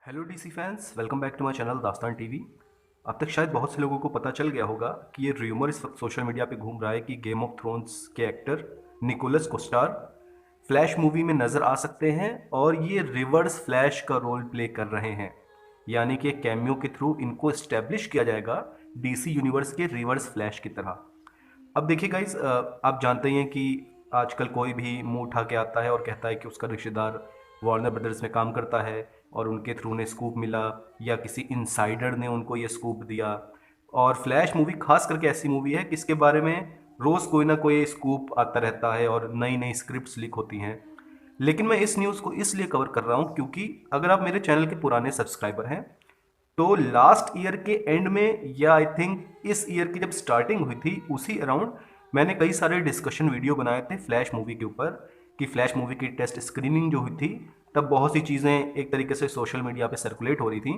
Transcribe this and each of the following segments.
Hello DC fans, welcome back to my channel Dastaan TV. अब तक शायद बहुत से लोगों को पता चल गया होगा कि ये र्यूमर इस वक्त सोशल मीडिया पे घूम रहा है कि गेम ऑफ थ्रोन्स के actor Nicholas Coster flash movie में नज़र आ सकते हैं और ये रिवर्स फ्लैश का रोल प्ले कर रहे हैं। यानी कि कैमियो के थ्रू इनको इस्टेब्लिश किया जाएगा डीसी यूनिवर्स के रिवर्स फ्लैश की तरह। अब देखिए गाइज, आप जानते ही हैं कि आजकल कोई भी मुंह उठा के आता है और कहता है कि उसका रिश्तेदार वार्नर ब्रदर्स में काम करता है और उनके थ्रू ने स्कूप मिला या किसी इनसाइडर ने उनको ये स्कूप दिया। और फ्लैश मूवी खास करके ऐसी मूवी है कि इसके बारे में रोज़ कोई ना कोई स्कूप आता रहता है और नई नई स्क्रिप्ट्स लीक होती हैं। लेकिन मैं इस न्यूज़ को इसलिए कवर कर रहा हूँ क्योंकि अगर आप मेरे चैनल के पुराने सब्सक्राइबर हैं तो लास्ट ईयर के एंड में या आई थिंक इस ईयर की जब स्टार्टिंग हुई थी उसी अराउंड मैंने कई सारे डिस्कशन वीडियो बनाए थे फ्लैश मूवी के ऊपर कि फ्लैश मूवी की टेस्ट स्क्रीनिंग जो हुई थी तब बहुत सी चीज़ें एक तरीके से सोशल मीडिया पे सर्कुलेट हो रही थी।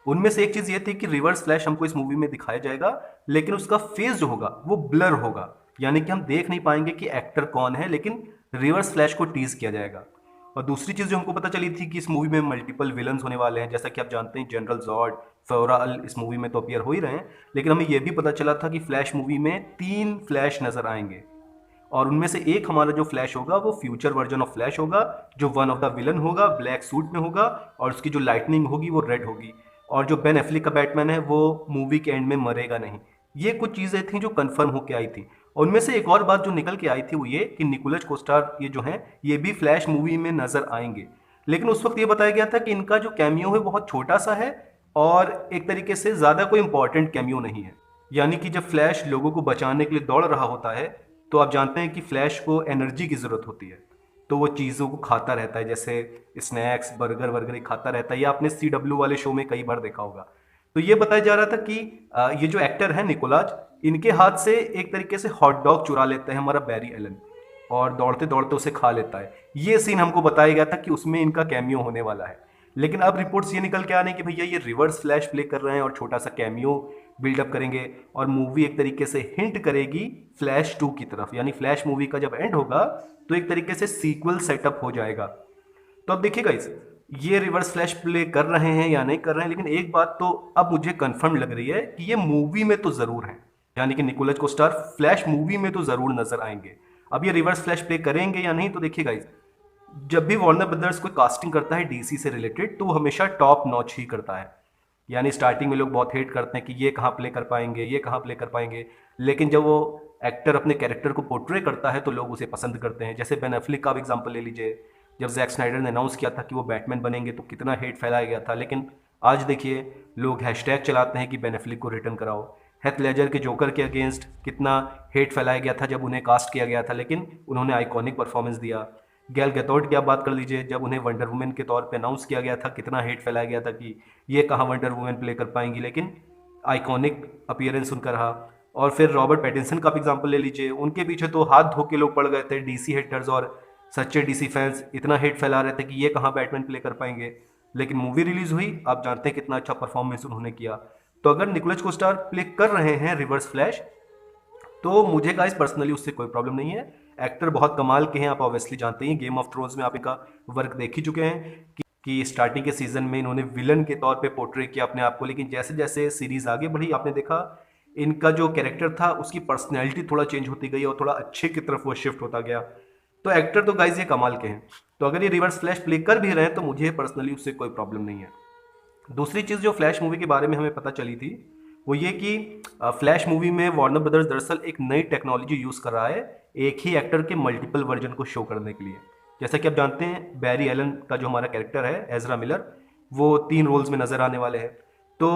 उनमें से एक चीज़ ये थी कि रिवर्स फ्लैश हमको इस मूवी में दिखाया जाएगा, लेकिन उसका फेस जो होगा वो ब्लर होगा, यानी कि हम देख नहीं पाएंगे कि एक्टर कौन है, लेकिन रिवर्स फ्लैश को टीज किया जाएगा। और दूसरी चीज़ जो हमको पता चली थी कि इस मूवी में मल्टीपल विलन्स होने वाले हैं। जैसा कि आप जानते हैं जनरल जॉर्ड, फेवराल इस मूवी में तो अपीयर हो ही रहे हैं, लेकिन हमें यह भी पता चला था कि फ्लैश मूवी में 3 फ्लैश नजर आएंगे और उनमें से एक हमारा जो फ्लैश होगा वो फ्यूचर वर्जन ऑफ फ्लैश होगा, जो वन ऑफ द विलन होगा, ब्लैक सूट में होगा और उसकी जो लाइटनिंग होगी वो रेड होगी। और जो बेन एफ्लिक का बैटमैन है वो मूवी के एंड में मरेगा नहीं। ये कुछ चीज़ें थी जो कंफर्म होके आई थी। और उनमें से एक और बात जो निकल के आई थी वो ये कि निकोलस कोस्टार ये जो हैं ये भी फ्लैश मूवी में नजर आएंगे। लेकिन उस वक्त ये बताया गया था कि इनका जो कैमियो है बहुत छोटा सा है और एक तरीके से ज़्यादा कोई इंपॉर्टेंट कैमियो नहीं है। यानी कि जब फ्लैश लोगों को बचाने के लिए दौड़ रहा होता है तो आप जानते हैं कि फ्लैश को एनर्जी की ज़रूरत होती है, तो वो चीज़ों को खाता रहता है, जैसे स्नैक्स बर्गर वर्गर खाता रहता है। या आपने CW वाले शो में कई बार देखा होगा। तो ये बताया जा रहा था कि ये जो एक्टर है निकोलाज, इनके हाथ से एक तरीके से हॉट डॉग चुरा लेता है हमारा बैरी एलन और दौड़ते दौड़ते उसे खा लेता है। ये सीन हमको बताया गया था कि उसमें इनका कैमियो होने वाला है। लेकिन अब रिपोर्ट्स ये निकल के आने कि भैया ये रिवर्स फ्लैश प्ले कर रहे हैं और छोटा सा कैमियो बिल्डअप करेंगे और मूवी एक तरीके से हिंट करेगी फ्लैश 2 की तरफ। यानी फ्लैश मूवी का जब एंड होगा तो एक तरीके से सीक्वल सेटअप हो जाएगा। तो अब देखिएगा इस ये रिवर्स फ्लैश प्ले कर रहे हैं या नहीं कर रहे हैं, लेकिन एक बात तो अब मुझे कंफर्म लग रही है कि ये मूवी में तो जरूर है। यानी कि निकोलस कोस्टार फ्लैश मूवी में तो जरूर नजर आएंगे। अब ये रिवर्स फ्लैश प्ले करेंगे या नहीं तो देखिएगा इस जब भी वार्नर ब्रदर्स कोई कास्टिंग करता है डीसी से रिलेटेड तो वो हमेशा टॉप नॉच ही करता है। यानी स्टार्टिंग में लोग बहुत हेट करते हैं कि ये कहाँ प्ले कर पाएंगे, ये कहाँ प्ले कर पाएंगे, लेकिन जब वो एक्टर अपने कैरेक्टर को पोर्ट्रे करता है तो लोग उसे पसंद करते हैं। जैसे बेन एफ्लिक का भी एग्जांपल ले लीजिए, जब जैक स्नाइडर ने अनाउंस किया था कि वो बैटमैन बनेंगे तो कितना हेट फैलाया गया था, लेकिन आज देखिए लोग हैशटैग चलाते हैं कि बेन एफ्लिक को रिटर्न कराओ। हेथ लेजर के जोकर के अगेंस्ट कितना हेट फैलाया गया था जब उन्हें कास्ट किया गया था, लेकिन उन्होंने आइकॉनिक परफॉर्मेंस दिया। गैल गैदोट की आप बात कर लीजिए, जब उन्हें वंडर वुमेन के तौर पे अनाउंस किया गया था कितना हेट फैलाया गया था कि ये कहाँ वंडर वुमेन प्ले कर पाएंगी, लेकिन आइकॉनिक अपीयरेंस उनका रहा। और फिर रॉबर्ट पैटिंसन का भी एग्जांपल ले लीजिए, उनके पीछे तो हाथ धो के लोग पड़ गए थे, डीसी हेटर्स और सच्चे डीसी फैंस इतना हेट फैला रहे थे कि ये कहाँ बैटमैन प्ले कर पाएंगे। लेकिन मूवी रिलीज हुई, आप जानते हैं कितना अच्छा परफॉर्मेंस उन्होंने किया। तो अगर निकोलस कोस्टार प्ले कर रहे हैं रिवर्स फ्लैश तो मुझे गाइस पर्सनली उससे कोई प्रॉब्लम नहीं है। एक्टर बहुत कमाल के हैं, आप ऑब्वियसली जानते हैं, गेम ऑफ थ्रोन्स में आप इनका वर्क देख ही चुके हैं कि स्टार्टिंग के सीजन में इन्होंने विलन के तौर पे पोर्ट्रे किया अपने आप को, लेकिन जैसे जैसे सीरीज आगे बढ़ी आपने देखा इनका जो कैरेक्टर था उसकी पर्सनैलिटी थोड़ा चेंज होती गई और थोड़ा अच्छे की तरफ वो शिफ्ट होता गया। तो एक्टर तो गाइज ये कमाल के हैं। तो अगर ये रिवर्स फ्लैश प्ले कर भी रहे हैं तो मुझे पर्सनली उससे कोई प्रॉब्लम नहीं है। दूसरी चीज़ जो फ्लैश मूवी के बारे में हमें पता चली थी वो ये कि फ्लैश मूवी में वार्नर ब्रदर्स दरअसल एक नई टेक्नोलॉजी यूज़ कर रहा है एक ही एक्टर के मल्टीपल वर्जन को शो करने के लिए। जैसा कि आप जानते हैं बैरी एलन का जो हमारा कैरेक्टर है एजरा मिलर, वो 3 रोल्स में नजर आने वाले हैं। तो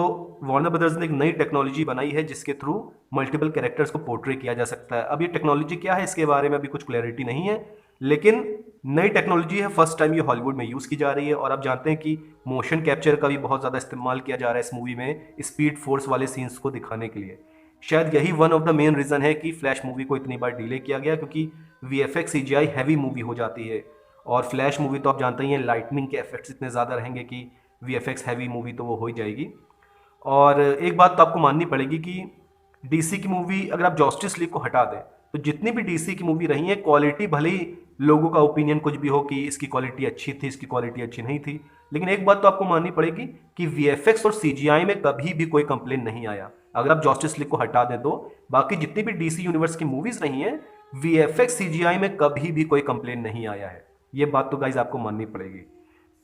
वार्नर ब्रदर्स ने एक नई टेक्नोलॉजी बनाई है जिसके थ्रू मल्टीपल कैरेक्टर्स को पोर्ट्रे किया जा सकता है। अब ये टेक्नोलॉजी क्या है इसके बारे में अभी कुछ क्लैरिटी नहीं है, लेकिन नई टेक्नोलॉजी है, फर्स्ट टाइम ये हॉलीवुड में यूज़ की जा रही है। और आप जानते हैं कि मोशन कैप्चर का भी बहुत ज़्यादा इस्तेमाल किया जा रहा है इस मूवी में स्पीड फोर्स वाले सीन्स को दिखाने के लिए। शायद यही one of the main reason है कि फ्लैश मूवी को इतनी बार डिले किया गया, क्योंकि VFX CGI हैवी मूवी हो जाती है और फ्लैश मूवी तो आप जानते ही हैं लाइटनिंग के इफेक्ट्स इतने ज़्यादा रहेंगे कि VFX हैवी मूवी तो वो हो ही जाएगी। और एक बात तो आपको माननी पड़ेगी कि डीसी की मूवी अगर आप जस्टिस लीग को हटा दें तो जितनी भी डीसी की मूवी रही है क्वालिटी भले ही लोगों का ओपिनियन कुछ भी हो कि इसकी क्वालिटी अच्छी थी, इसकी क्वालिटी अच्छी नहीं थी, लेकिन एक बात तो आपको माननी पड़ेगी कि वीएफएक्स और सीजीआई में कभी भी कोई कंप्लेन नहीं आया। अगर आप जस्टिस लीग को हटा दे तो बाकी जितनी भी डीसी यूनिवर्स की मूवीज रही हैं, वीएफएक्स सीजीआई में कभी भी कोई कंप्लेन नहीं आया है। ये बात तो गाइज आपको माननी पड़ेगी।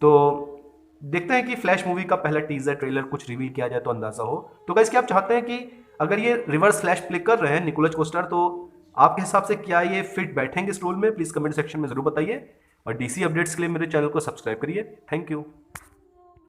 तो देखते हैं कि फ्लैश मूवी का पहला टीजर ट्रेलर कुछ रिवील किया जाए तो अंदाजा हो। तो गाइज क्या आप चाहते हैं कि अगर ये रिवर्स फ्लैश प्ले कर रहे हैं निकोलस कोस्टार, तो आपके हिसाब से क्या ये फिट बैठेंगे इस रोल में? प्लीज कमेंट सेक्शन में जरूर बताइए और डीसी अपडेट्स के लिए मेरे चैनल को सब्सक्राइब करिए। Thank you.